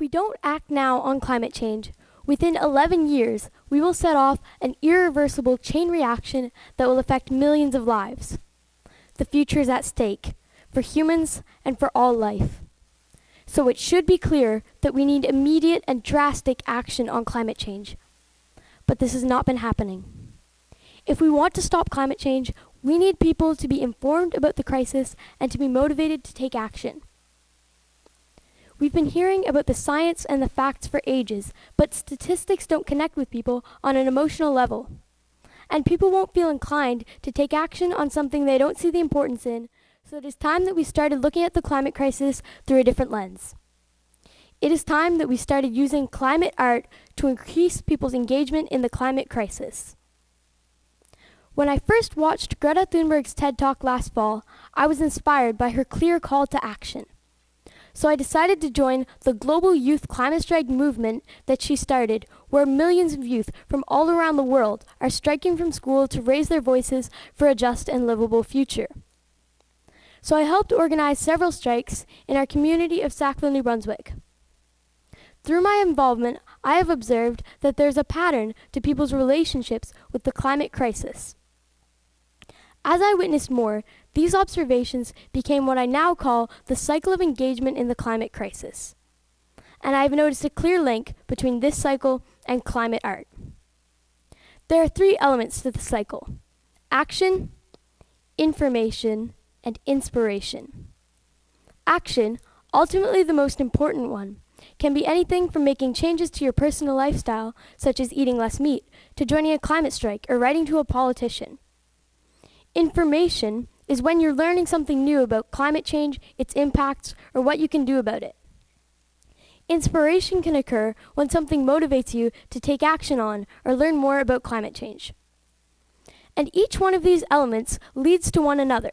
If we don't act now on climate change, within 11 years, we will set off an irreversible chain reaction that will affect millions of lives. The future is at stake, for humans and for all life. So it should be clear that we need immediate and drastic action on climate change. But this has not been happening. If we want to stop climate change, we need people to be informed about the crisis and to be motivated to take action. We've been hearing about the science and the facts for ages, but statistics don't connect with people on an emotional level. And people won't feel inclined to take action on something they don't see the importance in, so it is time that we started looking at the climate crisis through a different lens. It is time that we started using climate art to increase people's engagement in the climate crisis. When I first watched Greta Thunberg's TED Talk last fall, I was inspired by her clear call to action. So I decided to join the global youth climate strike movement that she started, where millions of youth from all around the world are striking from school to raise their voices for a just and livable future. So I helped organize several strikes in our community of Sackville, New Brunswick. Through my involvement, I have observed that there's a pattern to people's relationships with the climate crisis. As I witnessed more, these observations became what I now call the cycle of engagement in the climate crisis. And I have noticed a clear link between this cycle and climate art. There are 3 elements to the cycle: action, information, and inspiration. Action, ultimately the most important one, can be anything from making changes to your personal lifestyle, such as eating less meat, to joining a climate strike or writing to a politician. Information is when you're learning something new about climate change, its impacts, or what you can do about it. Inspiration can occur when something motivates you to take action on or learn more about climate change. And each one of these elements leads to one another.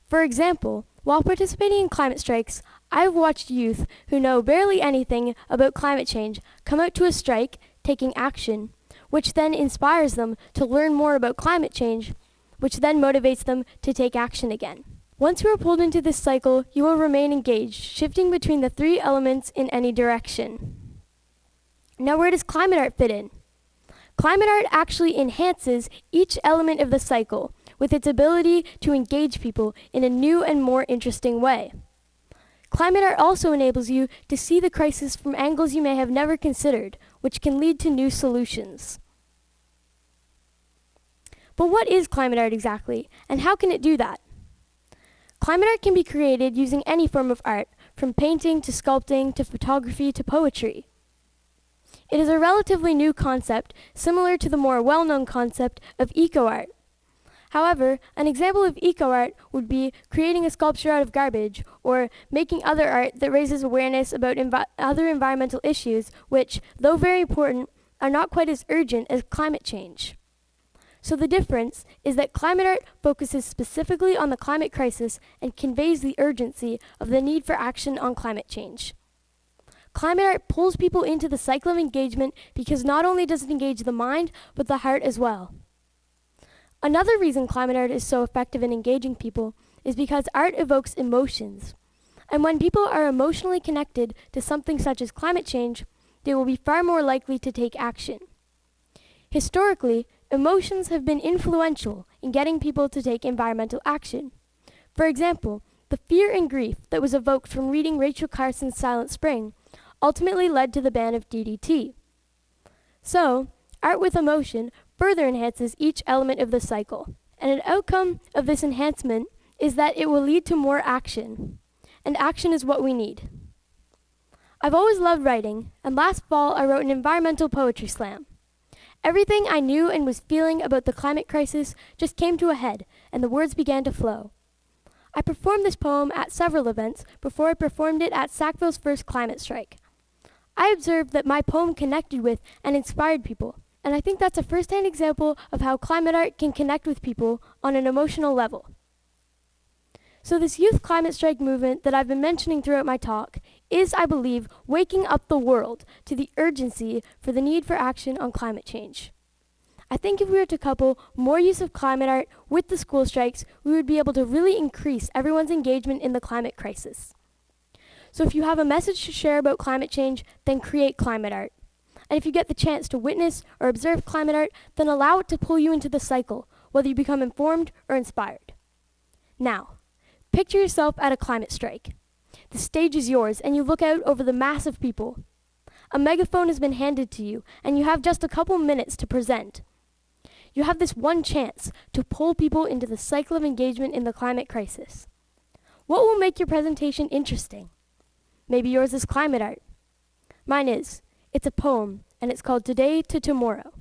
For example, while participating in climate strikes, I've watched youth who know barely anything about climate change come out to a strike, taking action, which then inspires them to learn more about climate change, which then motivates them to take action again. Once you are pulled into this cycle, you will remain engaged, shifting between the 3 elements in any direction. Now, where does climate art fit in? Climate art actually enhances each element of the cycle with its ability to engage people in a new and more interesting way. Climate art also enables you to see the crisis from angles you may have never considered, which can lead to new solutions. But what is climate art exactly, and how can it do that? Climate art can be created using any form of art, from painting to sculpting to photography to poetry. It is a relatively new concept, similar to the more well-known concept of eco-art. However, an example of eco-art would be creating a sculpture out of garbage, or making other art that raises awareness about other environmental issues which, though very important, are not quite as urgent as climate change. So the difference is that climate art focuses specifically on the climate crisis and conveys the urgency of the need for action on climate change. Climate art pulls people into the cycle of engagement because not only does it engage the mind, but the heart as well. Another reason climate art is so effective in engaging people is because art evokes emotions. And when people are emotionally connected to something such as climate change, they will be far more likely to take action. Historically, emotions have been influential in getting people to take environmental action. For example, the fear and grief that was evoked from reading Rachel Carson's Silent Spring ultimately led to the ban of DDT. So, art with emotion further enhances each element of the cycle. And an outcome of this enhancement is that it will lead to more action. And action is what we need. I've always loved writing, and last fall I wrote an environmental poetry slam. Everything I knew and was feeling about the climate crisis just came to a head, and the words began to flow. I performed this poem at several events before I performed it at Sackville's first climate strike. I observed that my poem connected with and inspired people, and I think that's a first-hand example of how climate art can connect with people on an emotional level. So this youth climate strike movement that I've been mentioning throughout my talk is, I believe, waking up the world to the urgency for the need for action on climate change. I think if we were to couple more use of climate art with the school strikes, we would be able to really increase everyone's engagement in the climate crisis. So if you have a message to share about climate change, then create climate art. And if you get the chance to witness or observe climate art, then allow it to pull you into the cycle, whether you become informed or inspired. Now, picture yourself at a climate strike. The stage is yours, and you look out over the mass of people. A megaphone has been handed to you, and you have just a couple minutes to present. You have this one chance to pull people into the cycle of engagement in the climate crisis. What will make your presentation interesting? Maybe yours is climate art. Mine is. It's a poem, and it's called Today to Tomorrow.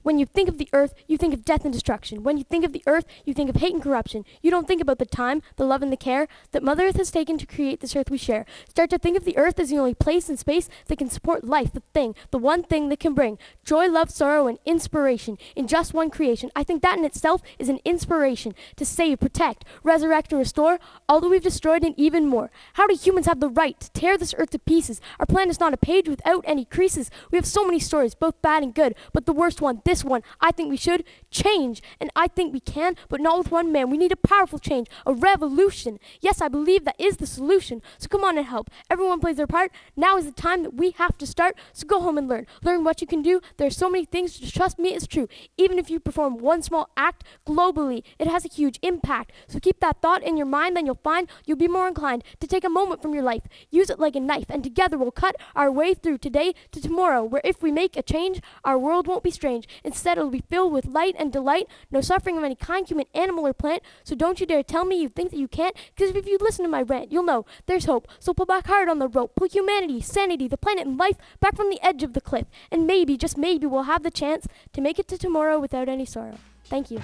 When you think of the earth, you think of death and destruction. When you think of the earth, you think of hate and corruption. You don't think about the time, the love, and the care that Mother Earth has taken to create this earth we share. Start to think of the earth as the only place and space that can support life, the one thing that can bring joy, love, sorrow, and inspiration in just one creation. I think that in itself is an inspiration to save, protect, resurrect, and restore all that we've destroyed and even more. How do humans have the right to tear this earth to pieces? Our plan is not a page without any creases. We have so many stories, both bad and good, but the worst one, this one, I think we should change, and I think we can, but not with one man. We need a powerful change, a revolution. Yes, I believe that is the solution, so come on and help. Everyone plays their part. Now is the time that we have to start, so go home and learn. Learn what you can do. There are so many things, just trust me, it's true. Even if you perform one small act globally, it has a huge impact. So keep that thought in your mind, then you'll find you'll be more inclined to take a moment from your life. Use it like a knife, and together we'll cut our way through today to tomorrow, where if we make a change, our world won't be strange. Instead, it'll be filled with light and delight, no suffering of any kind, human, animal, or plant. So don't you dare tell me you think that you can't, because if you listen to my rant, you'll know there's hope. So pull back hard on the rope, pull humanity, sanity, the planet, and life back from the edge of the cliff. And maybe, just maybe, we'll have the chance to make it to tomorrow without any sorrow. Thank you.